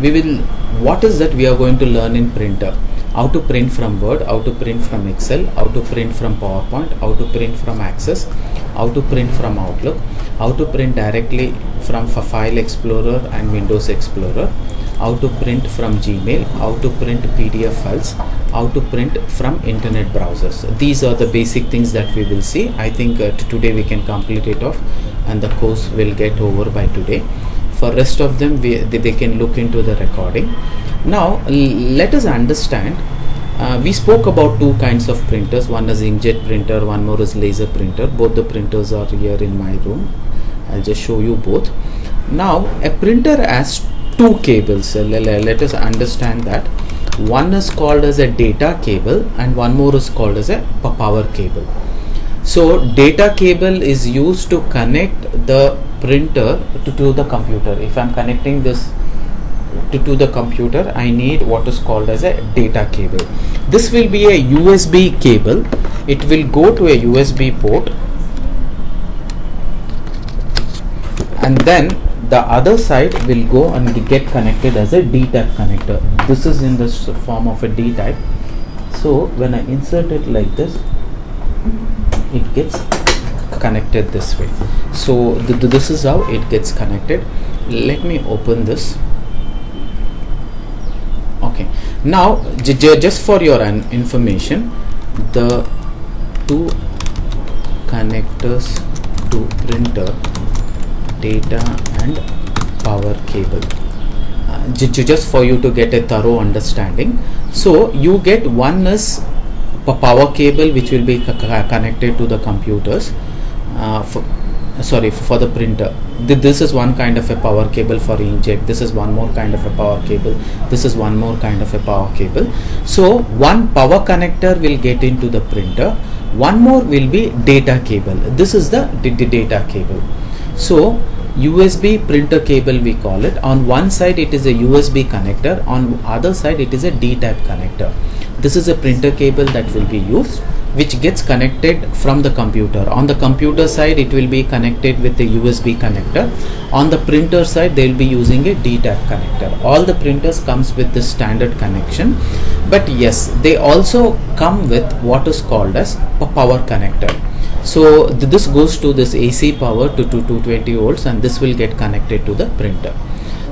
what is that we are going to learn in printer? How to print from Word, how to print from Excel, how to print from PowerPoint, how to print from Access, how to print from Outlook, how to print directly from File Explorer and Windows Explorer, how to print from Gmail, how to print PDF files, how to print from internet browsers. These are the basic things that we will see. I think today we can complete it off and the course will get over by today. For rest of them they can look into the recording. Now let us understand, we spoke about two kinds of printers. One is inkjet printer, one more is laser printer. Both the printers are here in my room. I'll just show you both. Now a printer has two cables. Let us understand that. One is called as a data cable and one more is called as a power cable. So data cable is used to connect the printer to the computer. If I'm connecting this to the computer, I need what is called as a data cable. This will be a USB cable. It will go to a USB port and then the other side will go and get connected as a D-type connector. This is in the form of a D-type. So when I insert it like this, it gets connected this way. So this is how it gets connected. Let me open this. Okay, now just for your information, the two connectors to printer, data and power cable, just for you to get a thorough understanding. So you get one is power cable which will be connected to the computers for the printer. This is one kind of a power cable for inkjet. This is one more kind of a power cable. This is one more kind of a power cable. So one power connector will get into the printer, one more will be data cable. This is the data cable. So USB printer cable we call it. On one side it is a USB connector, on other side it is a D-type connector. This is a printer cable that will be used, which gets connected from the computer. On the computer side it will be connected with the USB connector. On the printer side they will be using a D-type connector. All the printers comes with this standard connection, but yes, they also come with what is called as a power connector. So this goes to this AC power to 220 volts and this will get connected to the printer.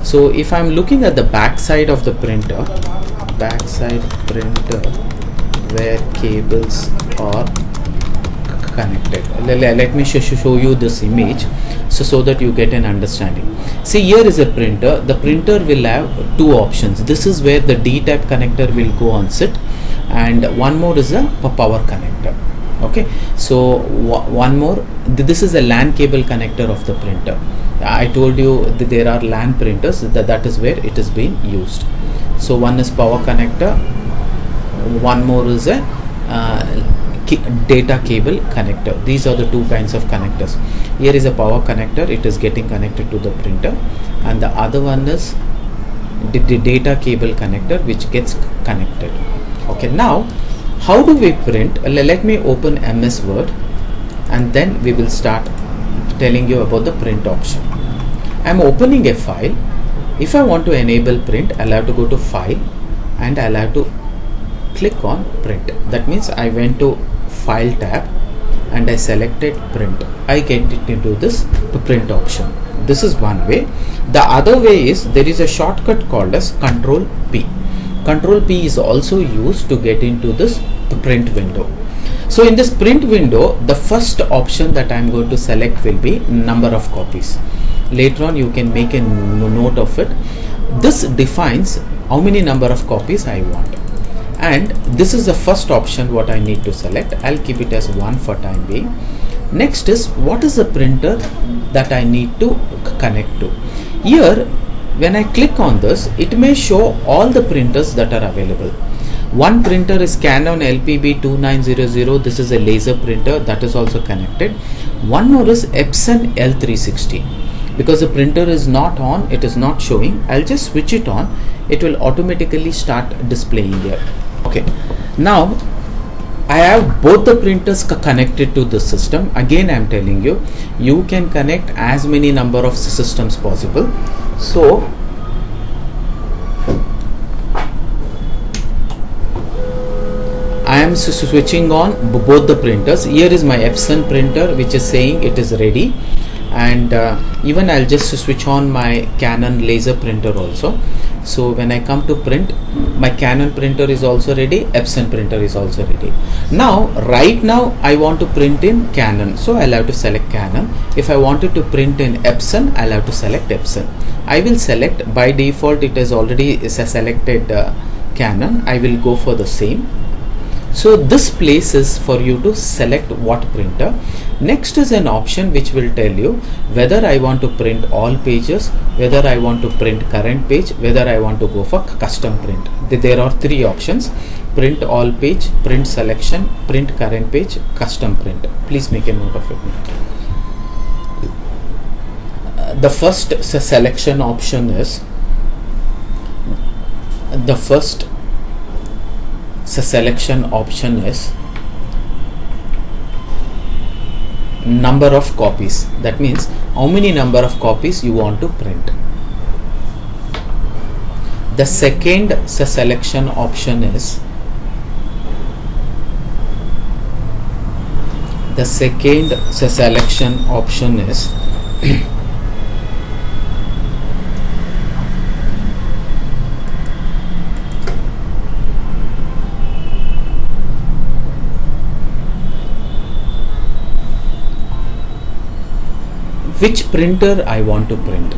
So if I'm looking at the back side of the printer, where cables are connected, let me show you this image so that you get an understanding. See, here is a printer. The printer will have two options. This is where the D-type connector will go on sit, and one more is a power connector. Okay, so one more, this is a LAN cable connector of the printer. I told you that there are LAN printers, that is where it is being used. So one is power connector, one more is a data cable connector. These are the two kinds of connectors. Here is a power connector, it is getting connected to the printer, and the other one is the data cable connector which gets connected. Okay, now how do we print? Let me open MS Word and then we will start telling you about the print option. I am opening a file. If I want to enable print, I'll have to go to File and I'll have to click on Print. That means I went to File tab and I selected Print. I get it into this print option. This is one way. The other way is there is a shortcut called as Control P. Control P is also used to get into this print window. So in this print window, the first option that I am going to select will be number of copies. Later on you can make a note of it. This defines how many number of copies I want, and this is the first option what I need to select. I'll keep it as 1 for time being. Next is what is the printer that I need to connect to. Here when I click on this, it may show all the printers that are available. One printer is Canon LPB 2900. This is a laser printer that is also connected. One more is Epson L360. Because the printer is not on, it is not showing, I'll just switch it on. It will automatically start displaying here. Okay, now I have both the printers connected to the system. Again I am telling you, you can connect as many number of systems possible. So am switching on both the printers. Here is my Epson printer which is saying it is ready, and even I'll just switch on my Canon laser printer also. So when I come to print, my Canon printer is also ready, Epson printer is also ready. Now right now I want to print in Canon, so I'll have to select Canon. If I wanted to print in Epson, I'll have to select Epson. I will select, by default it is already selected Canon. I will go for the same. So this place is for you to select what printer. Next is an option which will tell you whether I want to print all pages, whether I want to print current page, whether I want to go for custom print. There are three options: print all page, print selection, print current page, custom print. Please make a note of it. The first selection option is number of copies. That means how many number of copies you want to print. The second selection option is which printer I want to print.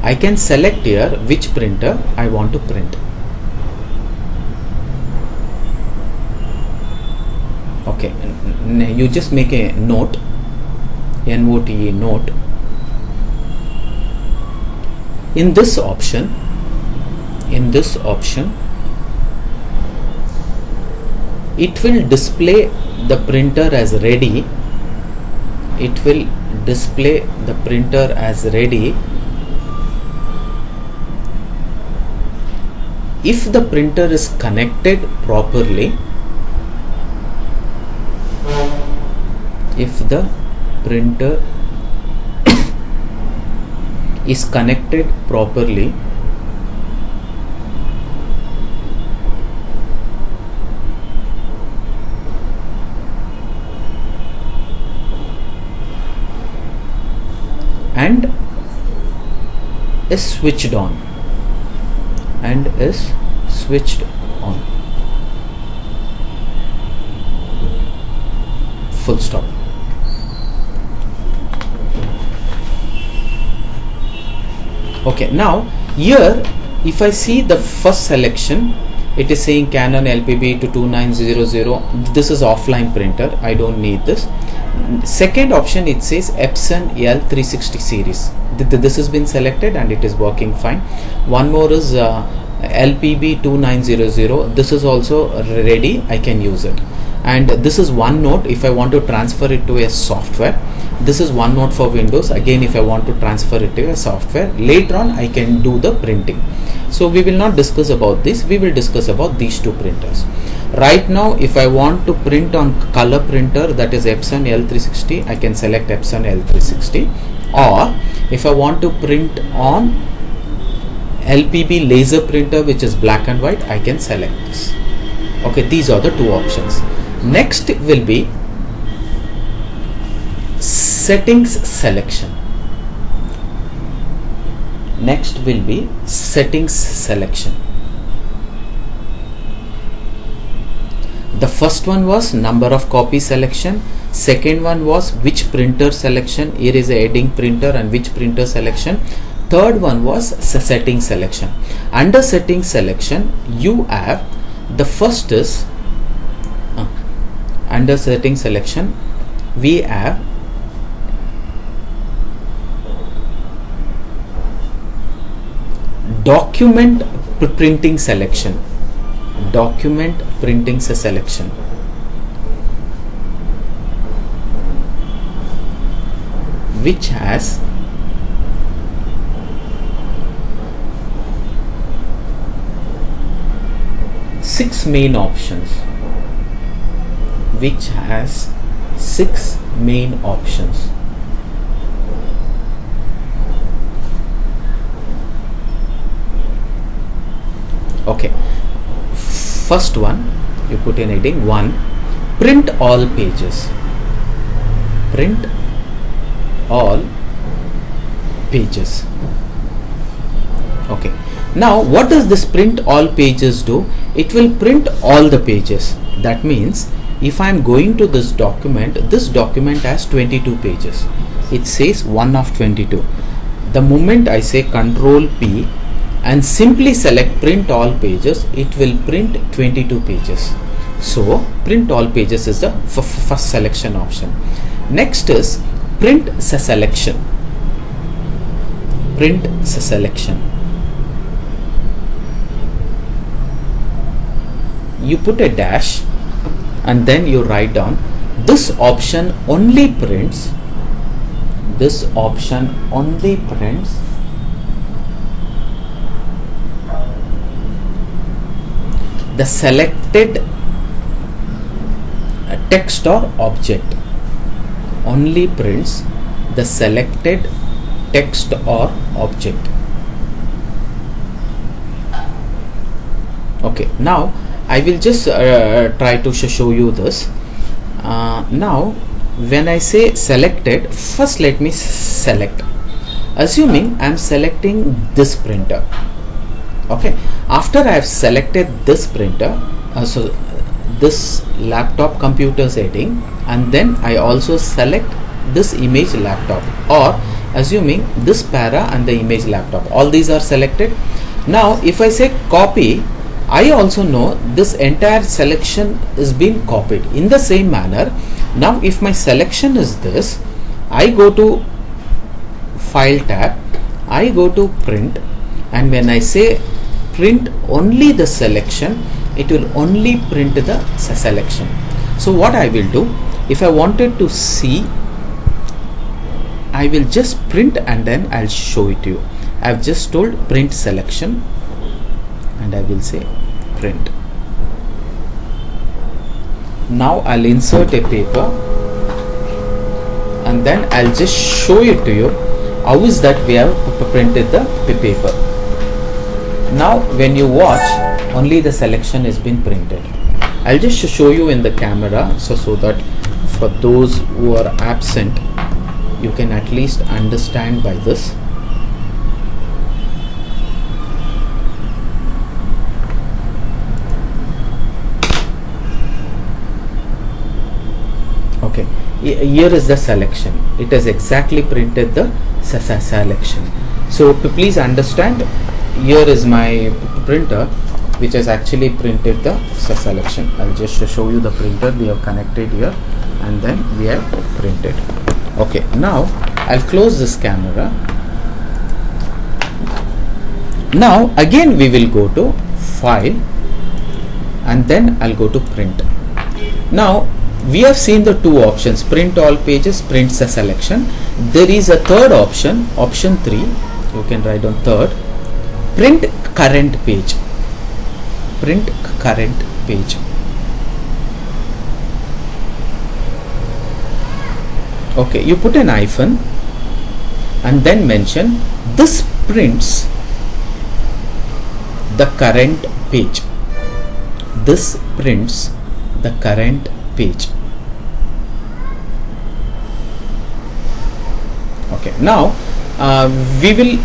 I can select here which printer I want to print. Okay, you just make a note, NOTE, note. In this option, it will display the printer as ready. If the printer is connected properly, and is switched on, full stop. Okay, now here if I see the first selection, it is saying Canon LPB to 2900. This is offline printer, I don't need this. Second option, it says Epson L360 series. This has been selected and it is working fine. One more is LPB 2900. This is also ready, I can use it. And this is OneNote if I want to transfer it to a software. This is OneNote for Windows. Again, if I want to transfer it to a software, later on I can do the printing. So we will not discuss about this, we will discuss about these two printers. Right now, if I want to print on color printer, that is Epson L360, I can select Epson L360. Or if I want to print on LPB laser printer, which is black and white, I can select this. Okay, these are the two options. Next will be settings selection. The first one was number of copy selection. Second one was which printer selection. Here is a heading printer and which printer selection. Third one was setting selection. Under setting selection, you have the first is under setting selection, we have document printing selection, which has six main options. Okay, first one, you put in heading 1, print all pages. Print all pages. Okay, now what does this print all pages do? It will print all the pages. That means if I am going to this document has 22 pages. It says 1 of 22. The moment I say Control P and simply select print all pages, it will print 22 pages. So print all pages is the first selection option. Next is print selection. Print selection. You put a dash and then you write down this option only prints. This option only prints the selected text or object. Only prints the selected text or object. Okay, now I will just try to show you this. Now when I say selected, first let me select. Assuming I am selecting this printer. Okay, after I have selected this printer, so this laptop computer setting, and then I also select this image laptop, or assuming this para and the image laptop, all these are selected. Now if I say copy, I also know this entire selection is being copied. In the same manner, now if my selection is this, I go to File tab, I go to Print, and when I say print only the selection, it will only print the selection. So what I will do, if I wanted to see, I will just print and then I'll show it to you. I have just told print selection and I will say print. Now I'll insert a paper and then I'll just show it to you. How is that we have printed the paper? Now when you watch, only the selection has been printed. I'll just show you in the camera so that for those who are absent, you can at least understand by this. Okay, here is the selection. It has exactly printed the selection. So please understand, here is my printer which has actually printed the selection. I'll just show you the printer we have connected here and then we have printed. Okay, now I'll close this camera. Now again we will go to File and then I'll go to Print. Now we have seen the two options, print all pages, print the selection. There is a third option, option 3, you can write down third, print current page. Print current page. Okay, you put an hyphen and then mention this prints the current page. This prints the current page. Okay, now we will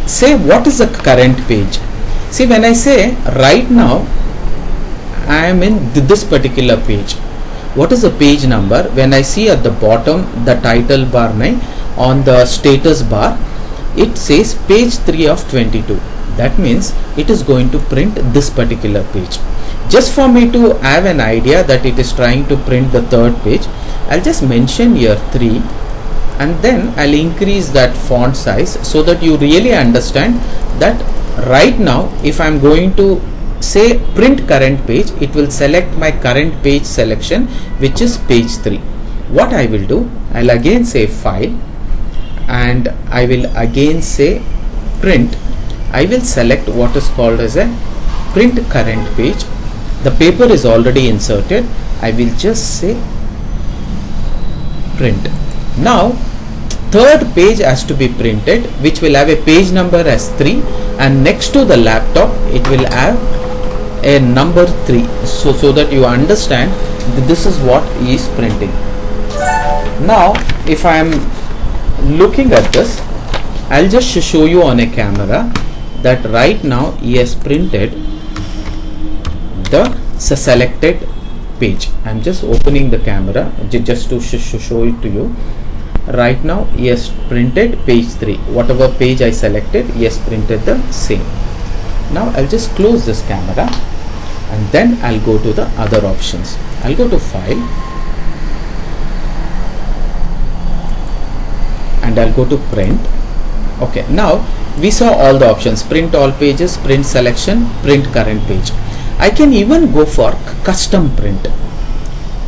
say what is the current page. See, when I say right now I am in this particular page, what is the page number? When I see at the bottom the title bar on the status bar, it says page 3 of 22. That means it is going to print this particular page. Just for me to have an idea that it is trying to print the third page, I'll just mention here 3 and then I'll increase that font size so that you really understand that right now if I'm going to say print current page, it will select my current page selection, which is page 3. What I will do, I'll again say File and I will again say Print. I will select what is called as a print current page. The paper is already inserted. I will just say Print. Now third page has to be printed, which will have a page number as 3, and next to the laptop it will have a number 3, so that you understand this is what he is printing. Now if I am looking at this, I'll just show you on a camera that right now he has printed the selected page. I'm just opening the camera just to show it to you. Right now he has printed page 3. Whatever page I selected, he has printed the same. Now I'll just close this camera and then I'll go to the other options. I'll go to file and I'll go to print. Okay, now we saw all the options: print all pages, print selection, print current page. I can even go for custom print.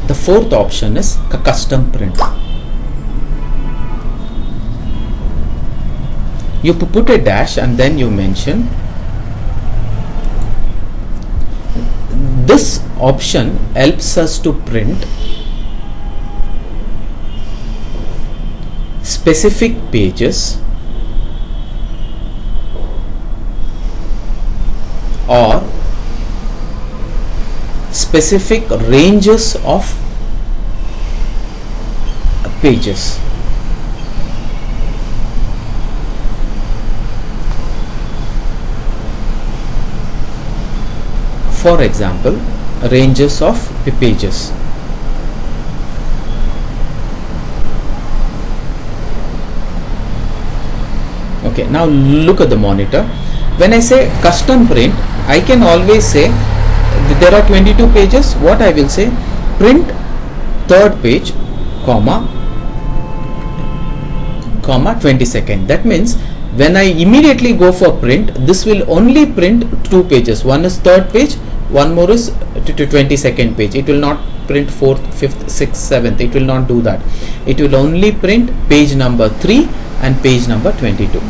The fourth option is custom print. You put a dash and then you mention. This option helps us to print specific pages or specific ranges of pages. For example, ranges of pages. Okay, now look at the monitor. When I say custom print, I can always say there are 22 pages. What I will say, print third page, comma 22nd. That means when I immediately go for print, this will only print 2 pages. One is third page, one more is to 22nd page. It will not print 4th, 5th, 6th, 7th. It will not do that. It will only print page number 3 and page number 22.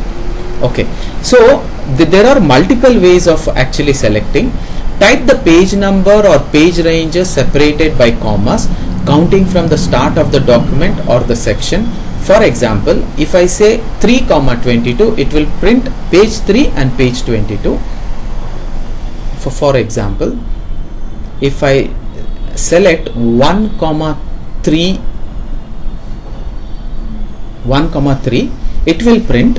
Okay, so there are multiple ways of actually selecting. Type the page number or page ranges separated by commas, counting from the start of the document or the section. For example, if I say 3,22, it will print page 3 and page 22. For example, if I select 1,3, it will print.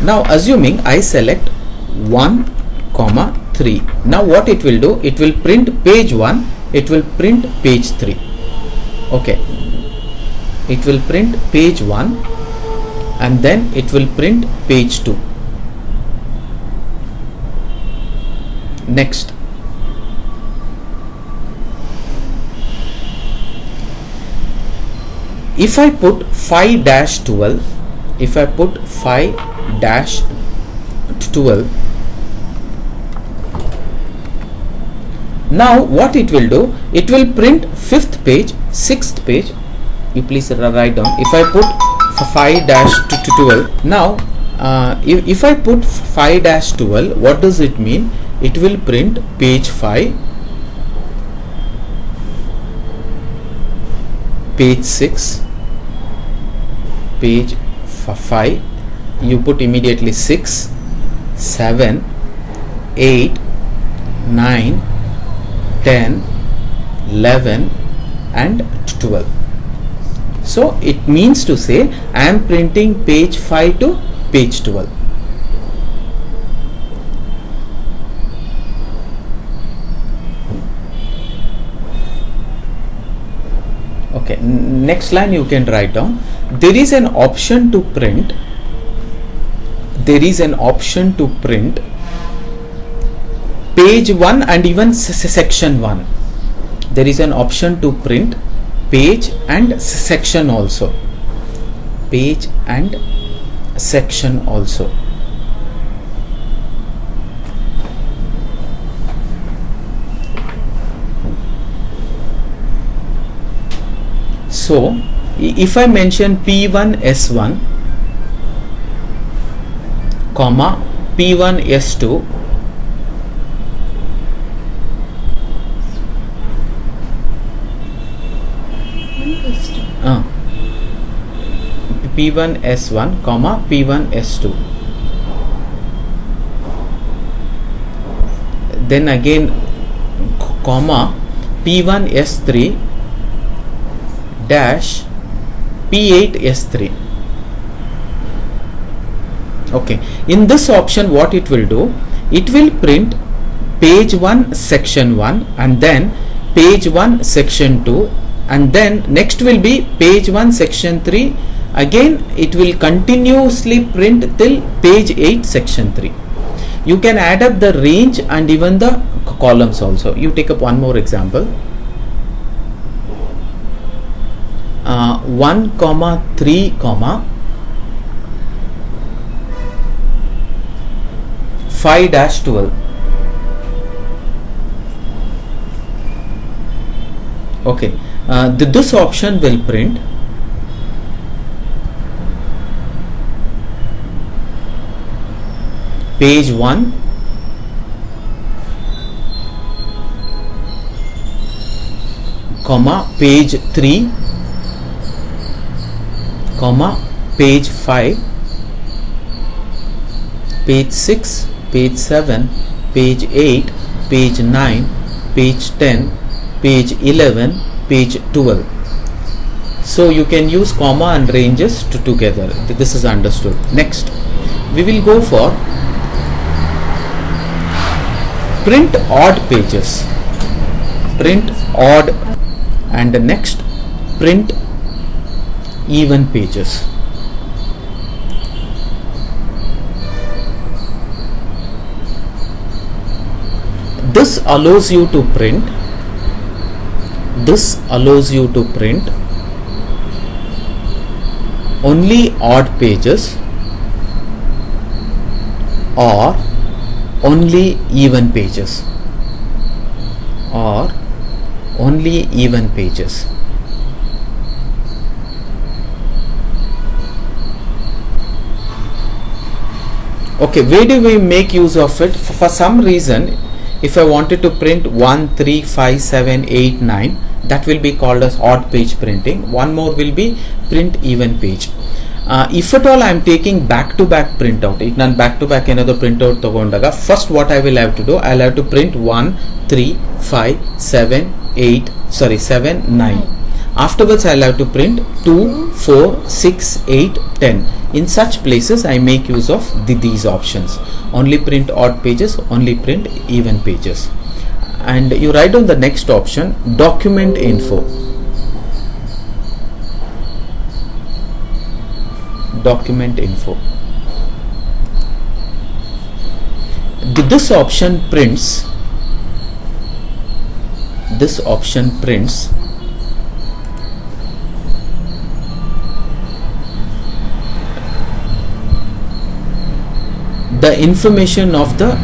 Now assuming I select 1,3. Now what it will do? It will print page 1. It will print page 3. Okay. It will print page 1 and then it will print page 2. Next, if I put 5-12, now what it will do? It will print 5th page, 6th page. You please write down. If I put 5-12, now if I put 5-12, what does it mean? It will print page 5, page 6, page 5. You put immediately 6, 7, 8, 9, 10, 11 and 12. So it means to say I am printing page 5 to page 12. Okay, next line you can write down. There is an option to print. Page 1 and even section 1. There is an option to print page and section also. Page and section also. So if I mention P1 S1, comma P1 S2, P1 S1, comma P1 S2. then again comma P1 S3 dash P8 S3. Okay, in this option what it will do, it will print page 1 section 1 and then page 1 section 2, and then next will be page 1 section 3. Again it will continuously print till page 8 section 3. You can add up the range and even the columns also. You take up one more example. 1 comma 3 comma 5 dash 12. Okay, this option will print page 1 comma page 3 comma page 5, page 6, page 7, page 8, page 9, page 10, page 11, page 12. So you can use comma and ranges together. This is understood. Next we will go for print odd pages, print odd, and next print even pages. This allows you to print only odd pages or only even pages Okay, where do we make use of it? For some reason, if I wanted to print 1, 3, 5, 7, 8, 9, that will be called as odd page printing. One more will be print even page. If at all I am taking back to back printout, nan back to back another printout tagondaga, first what I will have to do, I'll have to print 1, 3, 5, 7, 9. Afterwards I'll have to print 2, 4, 6, 8, 10. In such places I make use of these options. Only print odd pages, only print even pages. And you write down the next option, document info. Document info. This option prints the information of the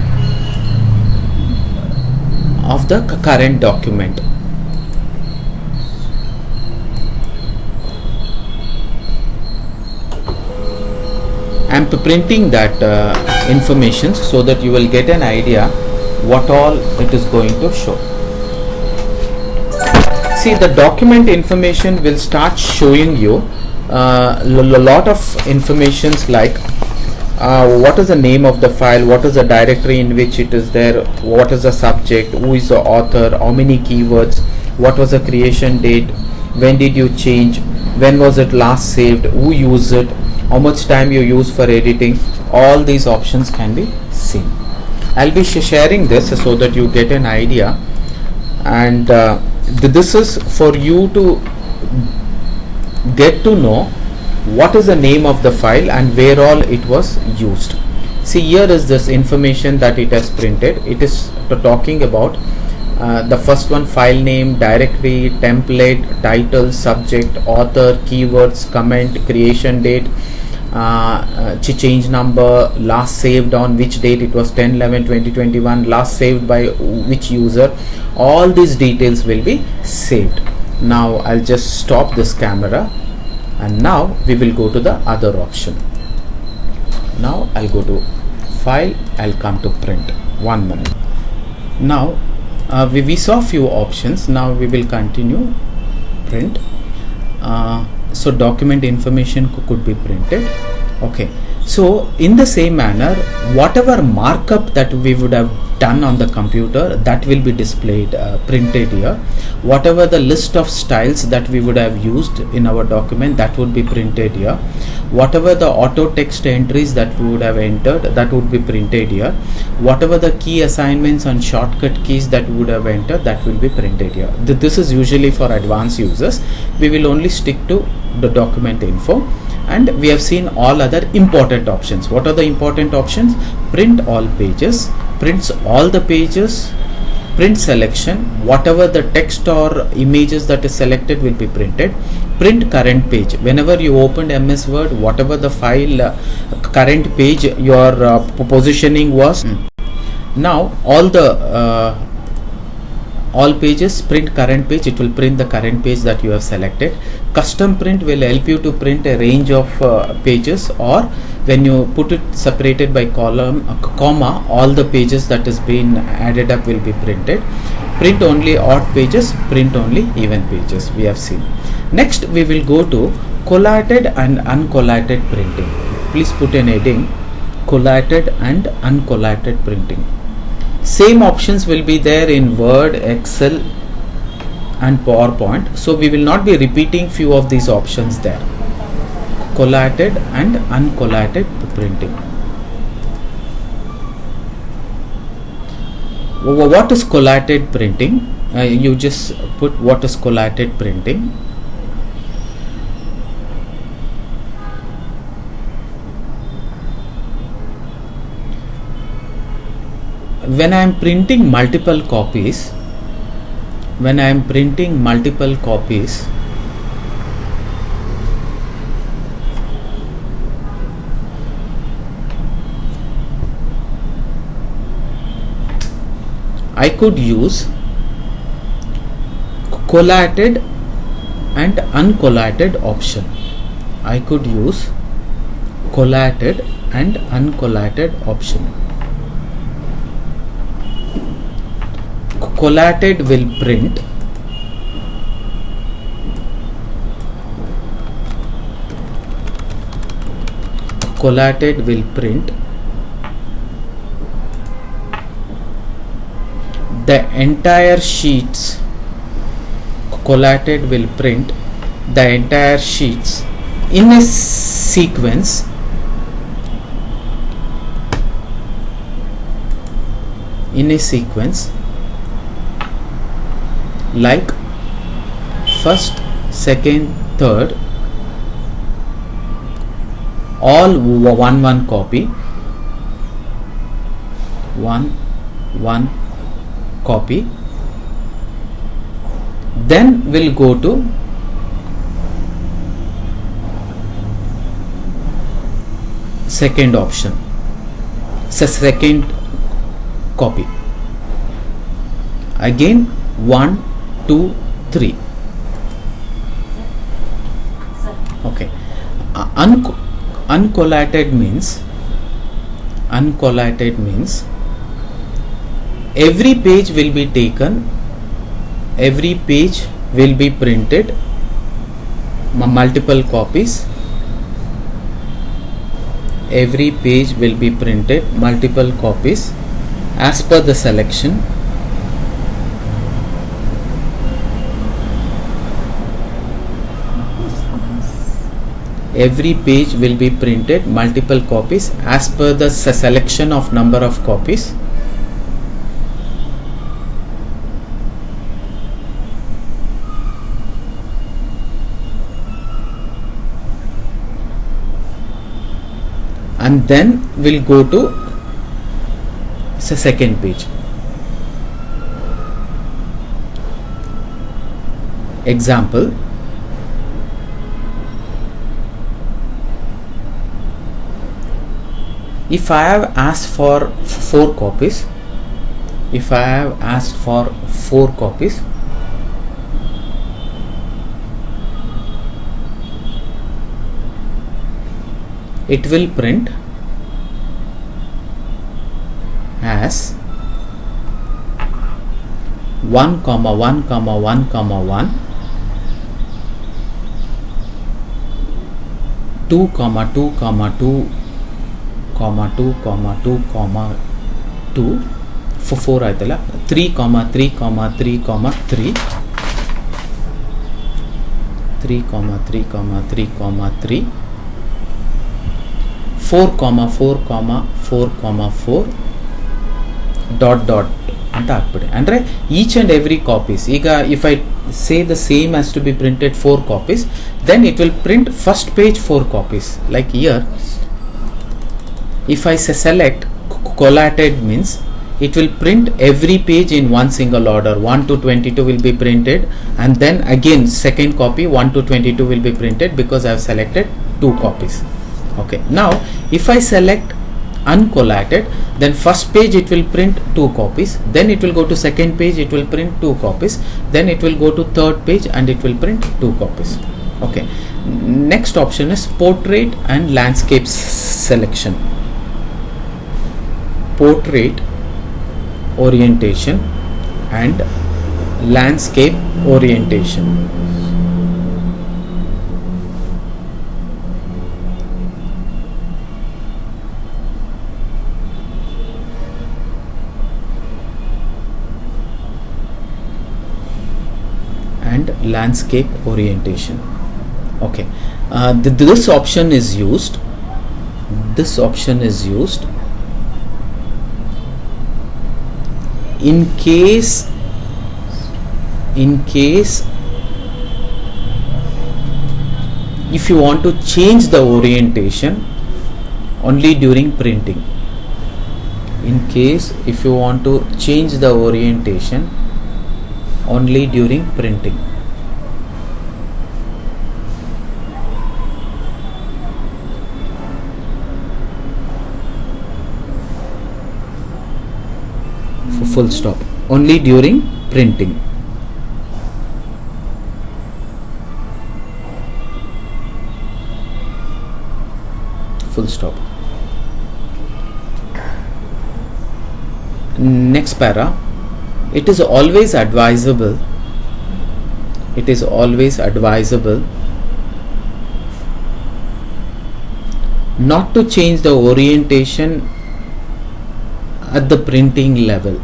current document. I am printing that information so that you will get an idea what all it is going to show. See, the document information will start showing you a lot of informations like what is the name of the file, what is the directory in which it is there, what is the subject, who is the author, how many keywords, what was the creation date, when did you change, when was it last saved, who used it, how much time you use for editing. All these options can be seen. I'll be sharing this so that you get an idea, and this is for you to get to know what is the name of the file and where all it was used. See, here is this information that it has printed. It is talking about the first one, file name, directory, template, title, subject, author, keywords, comment, creation date, change number, last saved on which date, it was 10/11/2021, last saved by which user. All these details will be saved. Now I'll just stop this camera, and now we will go to the other option. Now I'll go to file, I'll come to print. 1 minute. Now we saw few options. Now we will continue print. So document information could be printed. Okay, so in the same manner, whatever markup that we would have done on the computer, that will be displayed, printed here. Whatever the list of styles that we would have used in our document, that would be printed here. Whatever the auto text entries that we would have entered, that would be printed here. Whatever the key assignments and shortcut keys that we would have entered, that will be printed here. This is usually for advanced users. We will only stick to the document info. And we have seen all other important options. What are the important options? Print all pages, prints all the pages, print selection, whatever the text or images that is selected will be printed. Print current page. Whenever you opened MS Word, whatever the file current page your positioning was. Now all pages, print current page, it will print the current page that you have selected. Custom print will help you to print a range of pages, or when you put it separated by column, comma, all the pages that is being added up will be printed. Print only odd pages, print only even pages, we have seen. Next we will go to collated and uncollated printing. Please put an heading, collated and uncollated printing. Same options will be there in Word, Excel and PowerPoint, so we will not be repeating few of these options there. Collated and uncollated printing. What is collated printing? You just put what is collated printing. When I am printing multiple copies, I could use collated and uncollated option. I could use collated and uncollated option. Collated will print the entire sheets. Collated will print the entire sheets in a sequence like first, second, third, all one copy, one copy. Then we'll go to second option, second copy. Again 1, 2, 3. Okay. Uncollated means every page will be taken, every page will be printed multiple copies, every page will be printed multiple copies as per the selection. Every page will be printed multiple copies as per the selection of number of copies. And then we'll go to second page. Example, if I have asked for 4 copies, it will print as 1, 1, 1, 1, 2 comma 2 comma 2 comma 2 comma 2 comma 2 4 ಆಯ್ತಲ್ಲ 3 comma 3 comma 3 comma 3 3 comma 3 comma 3 comma 3 4 comma 4 comma 4 comma 4 dot dot ಅಂತ ಹಾಕ್ಬಿಡಿ. ಅಂದರೆ each and every copies, ಈಗ if I say the same has to be printed 4 copies, then it will print first page 4 copies. Like here, if I select collated means it will print every page in one single order. 1 to 22 will be printed, and then again second copy 1 to 22 will be printed because I have selected 2 copies. Okay, now if I select uncollated, then first page it will print 2 copies, then it will go to second page, it will print 2 copies, then it will go to third page and it will print 2 copies. Okay, next option is portrait and landscape selection. Portrait orientation and landscape orientation. And landscape orientation. Okay, this option is used. This option is used in case if you want to change the orientation only during printing. In case if you want to change the orientation only during printing. Full stop. Only during printing. Full stop. Next para. It is always advisable not to change the orientation at the printing level.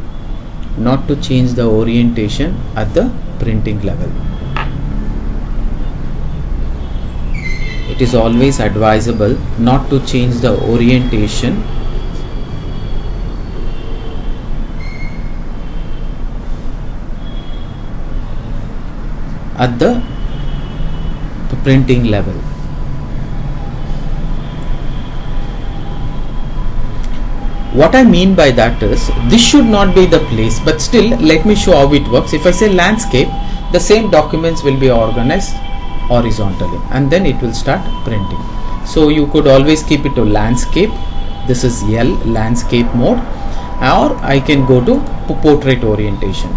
Not to change the orientation at the printing level. It is always advisable not to change the orientation at the printing level. What I mean by that is, this should not be the place, but still let me show how it works. If I say landscape, the same documents will be organized horizontally and then it will start printing. So you could always keep it to landscape. This is L, landscape mode, or I can go to portrait orientation.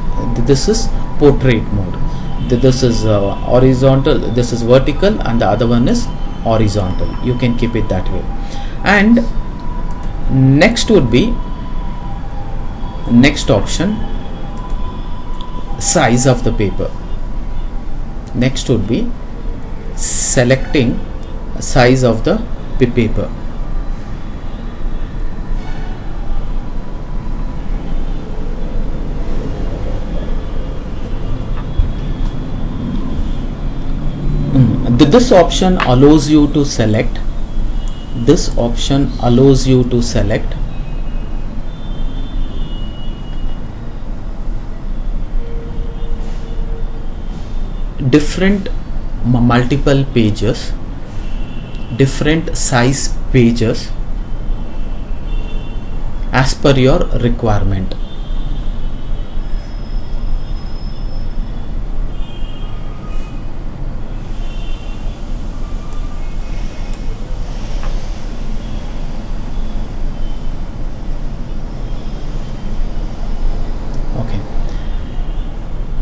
This is portrait mode. This is horizontal, this is vertical, and the other one is horizontal. You can keep it that way. And next would be, next option, size of the paper. Next would be selecting size of the paper. This option allows you to select. This option allows you to select different multiple pages, different size pages as per your requirement. Okay,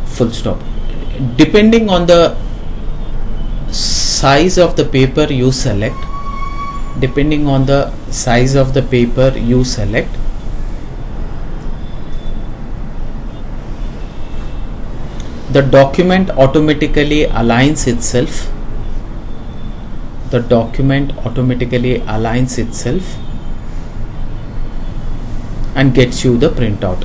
full stop. Depending on the size of the paper you select, depending on the size of the paper you select, the document automatically aligns itself. the document automatically aligns itself and gets you the printout.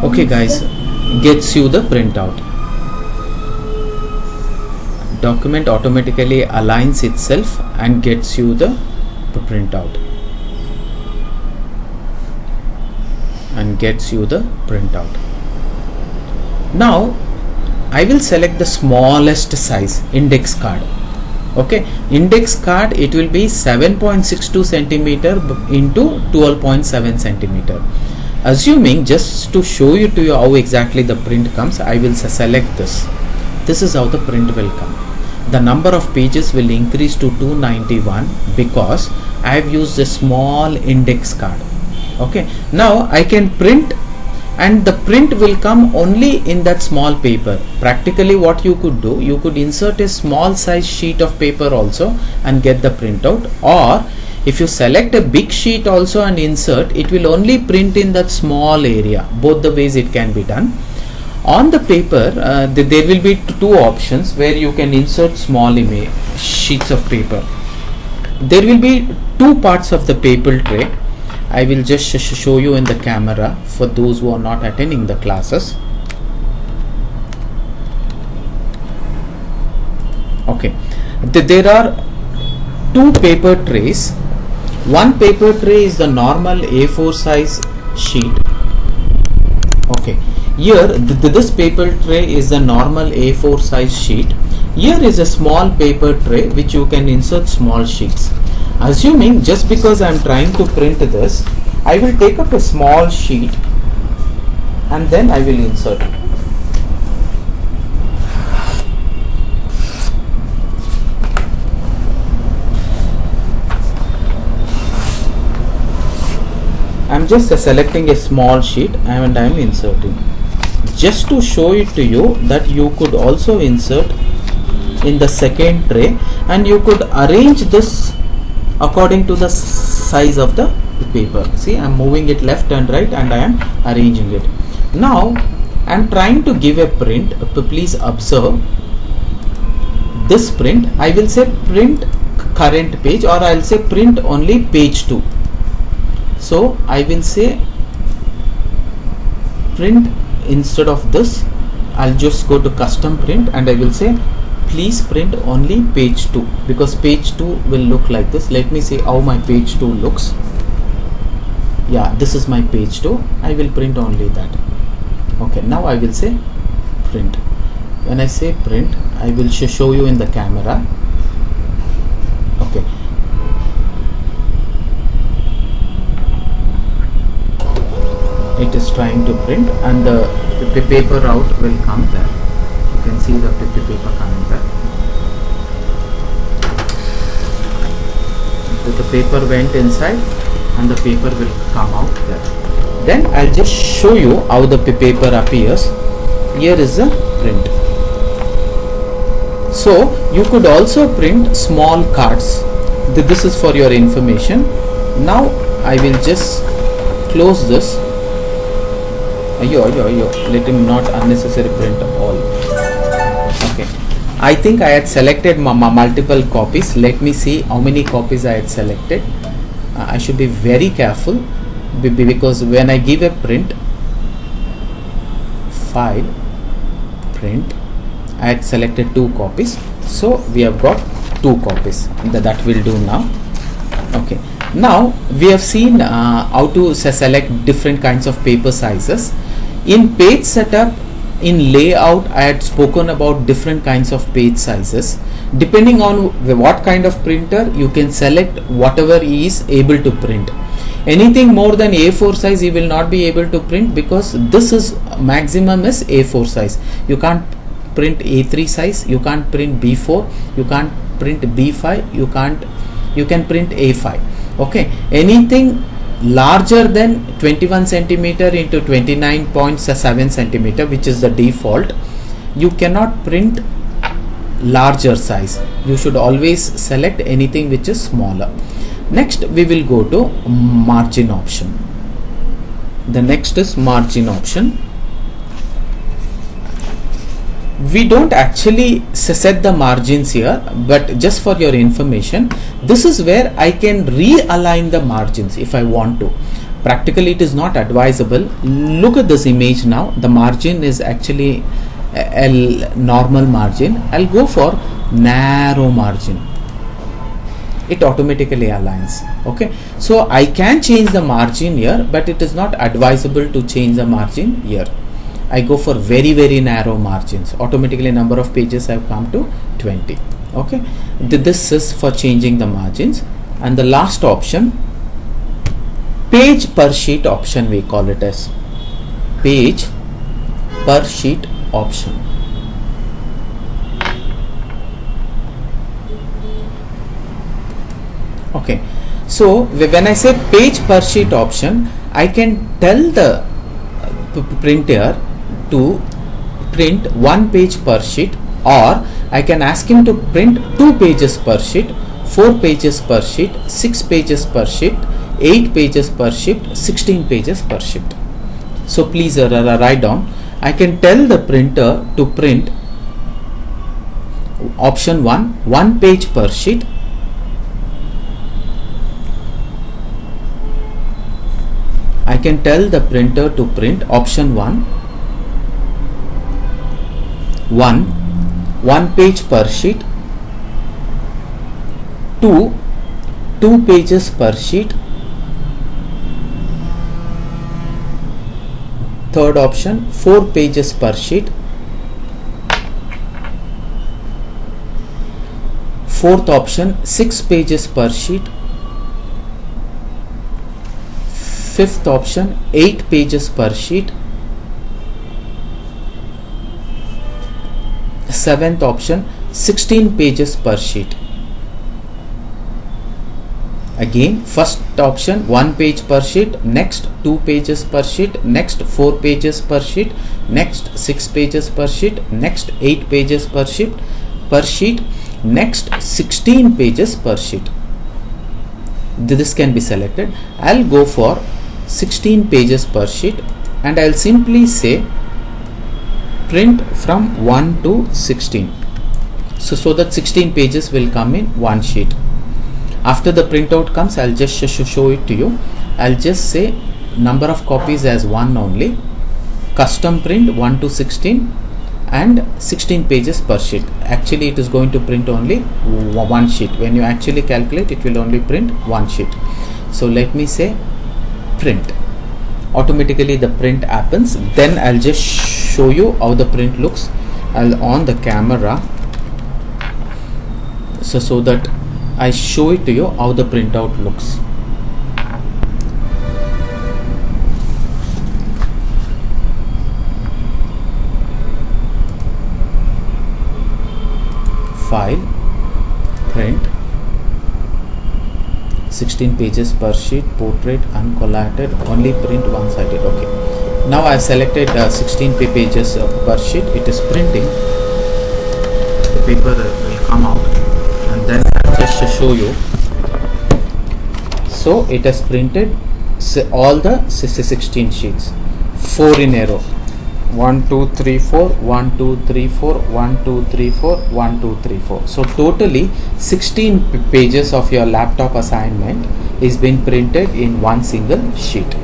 Okay guys, gets you the printout. Document automatically aligns itself and gets you the printout. Now I will select the smallest size index card. Okay, index card, it will be 7.62 centimeter into 12.7 centimeter. Assuming, just to show you how exactly the print comes, I will select this. This is how the print will come. The number of pages will increase to 291 because I have used a small index card. Okay, now I can print, and the print will come only in that small paper. Practically what you could do, you could insert a small size sheet of paper also and get the printout, or if you select a big sheet also and insert, it will only print in that small area. Both the ways it can be done. On the paper, there will be two options where you can insert small sheets of paper. There will be two parts of the paper tray. I will just show you in the camera for those who are not attending the classes. Okay, there are two paper trays. One paper tray is the normal A4 size sheet. Okay, here this paper tray is the normal A4 size sheet. Here is a small paper tray which you can insert small sheets. Assuming, just because I am trying to print this, I will take up a small sheet and then I will insert it. I am just selecting a small sheet and I am inserting. Just to show it to you that you could also insert in the second tray, and you could arrange this according to the size of the paper. See, I am moving it left and right and I am arranging it. Now I am trying to give a print. Please observe this print. I will say print current page, or I will say print only page 2. So I will say print, instead of this I'll just go to custom print and I will say please print only page 2, because page 2 will look like this. Let me see how my page 2 looks. Yeah, this is my page 2. I will print only that. Okay, now I will say print. When I say print, I will show you in the camera. Okay, it is trying to print and the paper out will come there. You can see the paper coming there. So the paper went inside and the paper will come out there. Then I'll just show you how the paper appears. Here is the print. So you could also print small cards. This is for your information. Now I will just close this. Let him not unnecessary print all. Okay, I think I had selected multiple copies. Let me see how many copies I had selected. I should be very careful because when I give a print, file, print, I had selected 2 copies. So we have got 2 copies. That will do now. Okay, now we have seen how to select different kinds of paper sizes. In page setup, in layout, I had spoken about different kinds of page sizes. Depending on what kind of printer, you can select whatever he is able to print. Anything more than A4 size, he will not be able to print, because this is maximum is A4 size. You can't print A3 size, you can't print B4, you can't print B5, you can print A5. Okay, anything larger than 21 centimeter into 29.7 centimeter, which is the default, you cannot print larger size. You should always select anything which is smaller. Next we will go to margin option. The next is margin option. We don't actually set the margins here, but just for your information, this is where I can realign the margins if I want to. Practically it is not advisable. Look at this image now. The margin is actually a normal margin. I'll go for narrow margin. It automatically aligns. Okay, so I can change the margin here, but it is not advisable to change the margin here. I go for very narrow margins. Automatically number of pages have come to 20. Okay, this is for changing the margins. And the last option, page per sheet option, we call it as page per sheet option. Okay, so when I say page per sheet option, I can tell the printer to print 1 page per sheet, or I can ask him to print 2 pages per sheet, 4 pages per sheet, 6 pages per sheet, 8 pages per sheet, 16 pages per sheet. So please write down. I can tell the printer to print option 1 page per sheet, I can tell the printer to print option 1 page per sheet, 2 pages per sheet, third option 4 pages per sheet, fourth option 6 pages per sheet, fifth option 8 pages per sheet, seventh option 16 pages per sheet. Again, first option 1 page per sheet, next 2 pages per sheet, next 4 pages per sheet, next 6 pages per sheet, next 8 pages per sheet, next 16 pages per sheet. This can be selected. I'll go for 16 pages per sheet and I'll simply say print from 1 to 16. So that 16 pages will come in one sheet. After the printout comes, I'll just show it to you. I'll just say number of copies as 1 only, custom print 1 to 16 and 16 pages per sheet. Actually it is going to print only one sheet. When you actually calculate, it will only print one sheet. So let me say print. Automatically the print happens. Then I'll just show you how the print looks. I'll on the camera so that I show it to you how the printout looks. File, print, 16 pages per sheet, portrait, uncollated, only print one-sided. Okay, now I have selected 16 pages per sheet. It is printing. The paper will come out, and then I'll just show you. So it has printed all the 16 sheets, 4 in a row. 1 2 3 4 1 2 3 4 1 2 3 4 1 2 3 4. So totally 16 pages of your laptop assignment is being printed in one single sheet.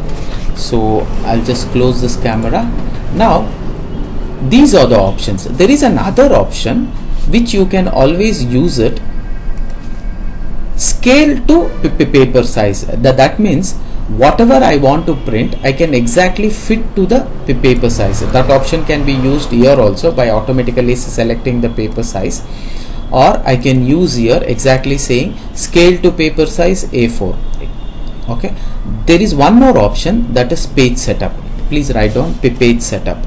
So I'll just close this camera. Now these are the options. There is another option which you can always use it, scale to paper size. That means whatever I want to print, I can exactly fit to the paper size. That option can be used here also by automatically selecting the paper size, or I can use here exactly saying scale to paper size A4. Okay, there is one more option, that is page setup. Please write down page setup.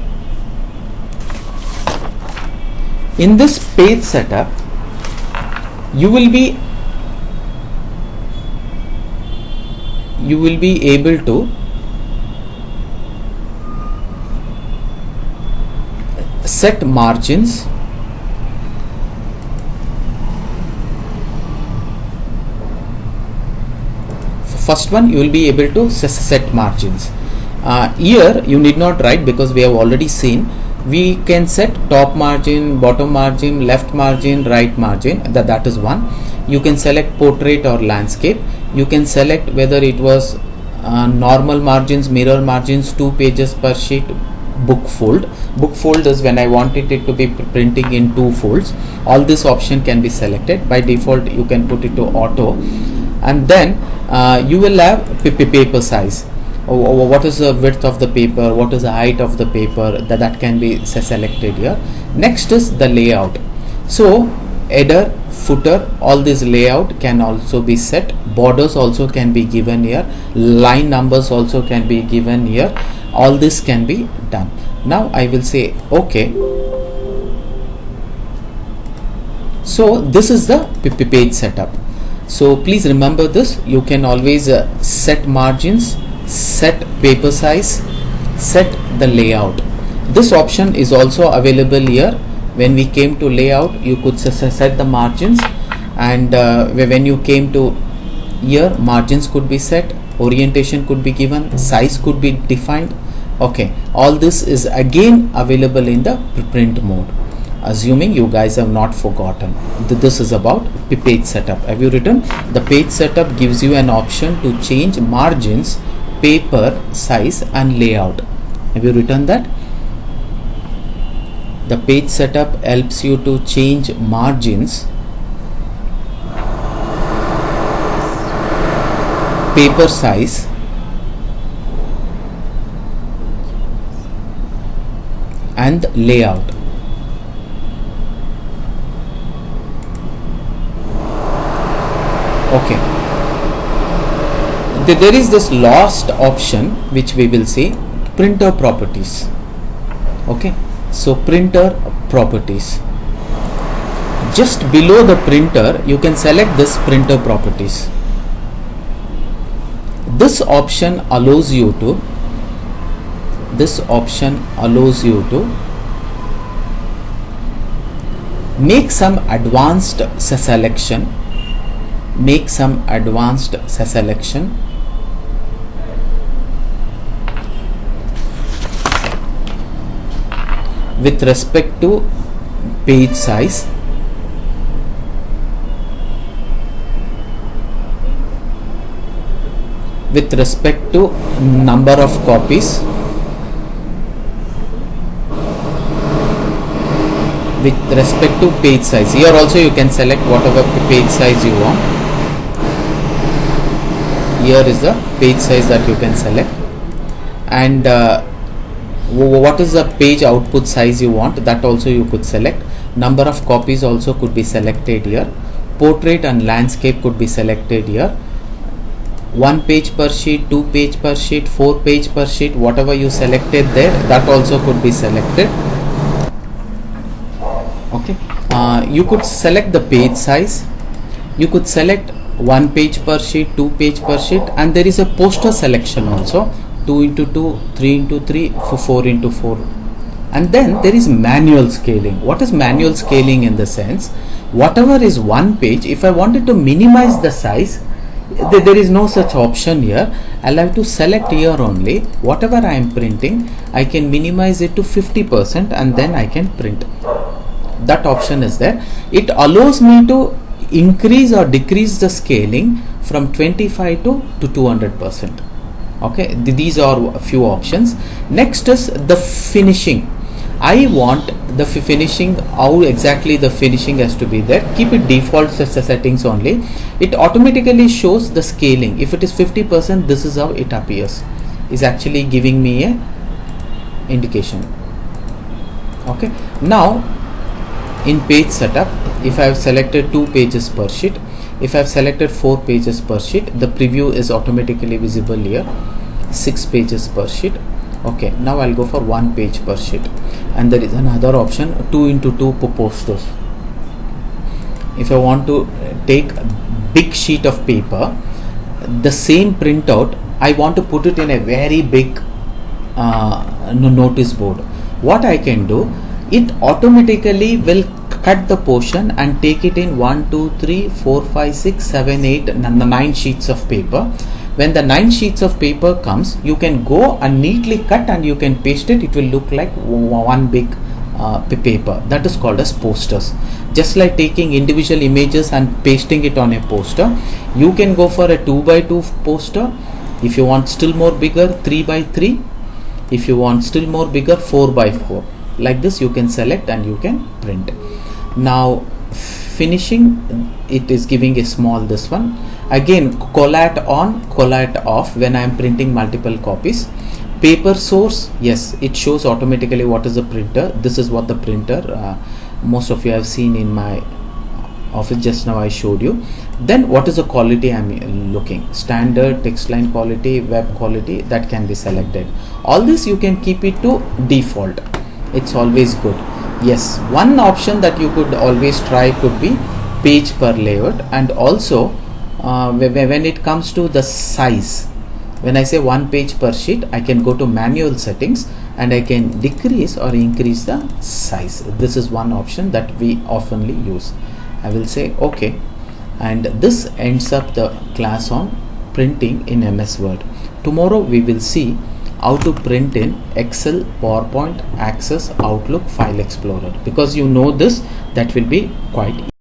In this page setup, you will be able to set margins, first one you will be able to set margins. Here you need not write because we have already seen we can set top margin, bottom margin, left margin, right margin. That is one. You can select portrait or landscape. You can select whether it was normal margins, mirror margins, 2 pages per sheet, book fold. Book fold is when I wanted it to be printing in 2 folds. All this option can be selected. By default you can put it to auto, and then you will have paper size. What is the width of the paper, what is the height of the paper, that can be selected here. Next is the layout. So header, footer, all this layout can also be set. Borders also can be given here, line numbers also can be given here. All this can be done. Now I will say OK. So this is the page setup. So please remember this, you can always set margins, set paper size, set the layout. This option is also available here. When we came to layout, you could set the margins, and when you came to here, margins could be set, orientation could be given, size could be defined. Okay, all this is again available in the print mode, assuming you guys have not forgotten. This is about page setup. Have you written? The page setup gives you an option to change margins, paper size and layout. Have you written that? The page setup helps you to change margins, paper size and layout. Okay, there is this last option which we will see, printer properties. Okay, so printer properties, just below the printer you can select this printer properties. This option allows you to make some advanced selection, with respect to page size, with respect to number of copies, with respect to page size. Here also you can select whatever page size you want. Here is the page size that you can select, and what is the page output size you want, that also you could select. Number of copies also could be selected here. Portrait and landscape could be selected here. 1 page per sheet, 2 page per sheet, 4 page per sheet, whatever you selected there, that also could be selected. Okay, you could select the page size, you could select 1 page per sheet, 2 page per sheet, and there is a poster selection also, 2x2, 3x3, 4x4. And then there is manual scaling. What is manual scaling? In the sense, whatever is 1 page, if I wanted to minimize the size, there is no such option here. I'll have to select here only. Whatever I am printing, I can minimize it to 50% and then I can print. That option is there. It allows me to increase or decrease the scaling from 25 to 200%. Okay, these are a few options. Next is the finishing. I want the finishing, how exactly the finishing has to be there. Keep it default settings only. It automatically shows the scaling. If it is 50%, this is how it appears. Is actually giving me a indication. Okay, now in page setup, if I have selected 2 pages per sheet, if I have selected 4 pages per sheet, the preview is automatically visible here. 6 pages per sheet. Okay, now I'll go for 1 page per sheet, and there is another option, 2x2 posters. If I want to take a big sheet of paper, the same printout, I want to put it in a very big notice board. What I can do, it automatically will cut the portion and take it in 1, 2, 3, 4, 5, 6, 7, 8, 9 sheets of paper. when the 9 sheets of paper comes, you can go and neatly cut and you can paste it. It will look like one big paper. That is called as posters. Just like taking individual images and pasting it on a poster, you can go for a 2x2 poster. If you want still more bigger, 3x3. If you want still more bigger, 4x4. Like this you can select and you can print. Now finishing, it is giving a small this one. Again, collate on, collate off when I am printing multiple copies. Paper source, yes, it shows automatically what is the printer. This is what the printer, most of you have seen in my office just now I showed you. Then what is the quality I am looking, standard, text line quality, web quality, that can be selected. All this you can keep it to default. It's always good. Yes, one option that you could always try could be page per layout, and also when it comes to the size, when I say 1 page per sheet, I can go to manual settings and I can decrease or increase the size. This is one option that we oftenly use. I will say OK, and this ends up the class on printing in MS Word. Tomorrow we will see how to print in Excel, PowerPoint, Access, Outlook, File Explorer. Because you know this, that will be quite easy.